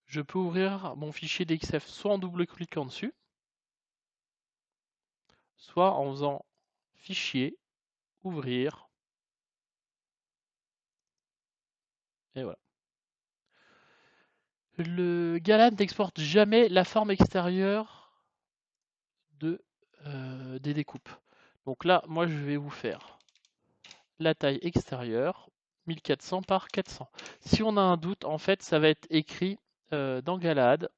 je peux ouvrir mon fichier DXF soit en double-cliquant dessus, soit en faisant Fichier, Ouvrir, et voilà. Le Galad n'exporte jamais la forme extérieure des découpes. Donc là, moi, je vais vous faire la taille extérieure, 1400 par 400. Si on a un doute, en fait, ça va être écrit dans Galad,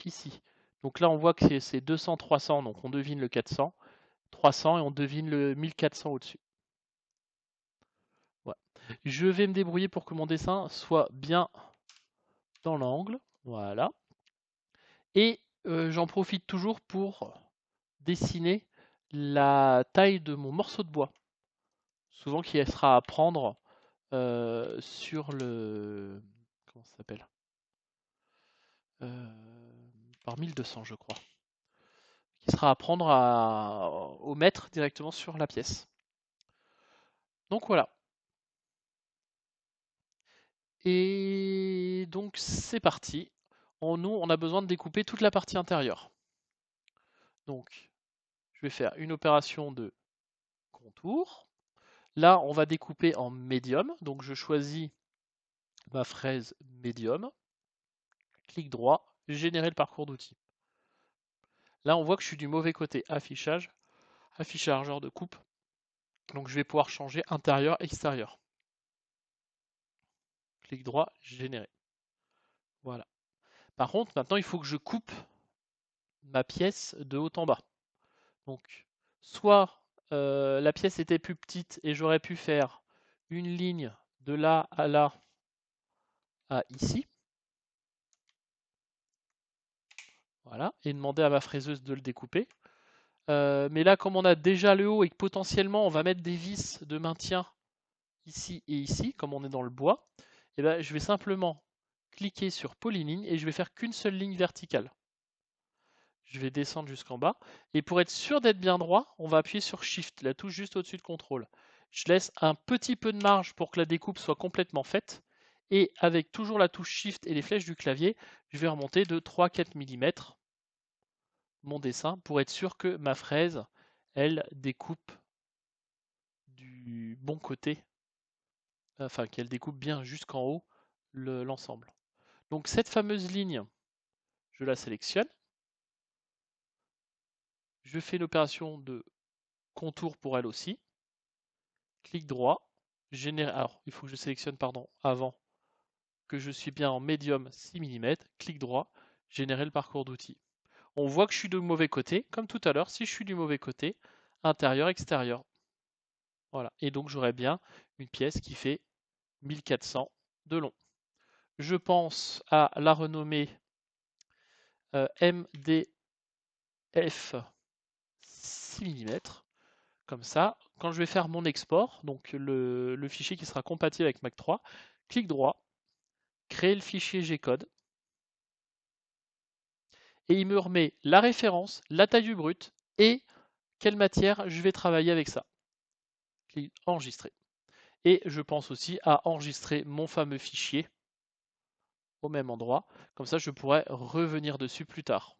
ici. Donc là, on voit que c'est 200-300, donc on devine le 400. 300 et on devine le 1400 au-dessus. Ouais. Je vais me débrouiller pour que mon dessin soit bien dans l'angle. Voilà. Et j'en profite toujours pour dessiner la taille de mon morceau de bois. Souvent qui sera à prendre sur le... Comment ça s'appelle par 1200 je crois. Qui sera à prendre au mètre directement sur la pièce. Donc voilà. Et donc c'est parti. Nous, on a besoin de découper toute la partie intérieure. Donc, je vais faire une opération de contour. Là, on va découper en médium. Donc, je choisis ma fraise médium. Clic droit, générer le parcours d'outils. Là, on voit que je suis du mauvais côté. Affichage, afficher largeur de coupe. Donc, je vais pouvoir changer intérieur, extérieur. Clic droit, générer. Voilà. Par contre, maintenant, il faut que je coupe ma pièce de haut en bas. Donc, soit la pièce était plus petite et j'aurais pu faire une ligne de là à ici. Voilà, et demander à ma fraiseuse de le découper. Mais là, comme on a déjà le haut et que potentiellement on va mettre des vis de maintien ici et ici, comme on est dans le bois, et ben, je vais simplement cliquer sur Polyline et je vais faire qu'une seule ligne verticale. Je vais descendre jusqu'en bas. Et pour être sûr d'être bien droit, on va appuyer sur Shift, la touche juste au-dessus de Contrôle. Je laisse un petit peu de marge pour que la découpe soit complètement faite. Et avec toujours la touche Shift et les flèches du clavier, je vais remonter de 3-4 mm mon dessin pour être sûr que ma fraise, elle découpe du bon côté, enfin qu'elle découpe bien jusqu'en haut l'ensemble. Donc cette fameuse ligne, je la sélectionne. Je fais l'opération de contour pour elle aussi. Clic droit, générer. Alors, il faut que je sélectionne, pardon, avant que je suis bien en médium 6 mm. Clic droit, générer le parcours d'outils. On voit que je suis du mauvais côté, comme tout à l'heure, si je suis du mauvais côté, intérieur, extérieur. Voilà. Et donc, j'aurai bien une pièce qui fait 1400 de long. Je pense à la renommer MDF 6 mm. Comme ça, quand je vais faire mon export, donc le fichier qui sera compatible avec Mac 3, clic droit, créer le fichier G-code, et il me remet la référence, la taille du brut et quelle matière je vais travailler avec ça. Clic enregistrer. Et je pense aussi à enregistrer mon fameux fichier au même endroit, comme ça je pourrais revenir dessus plus tard.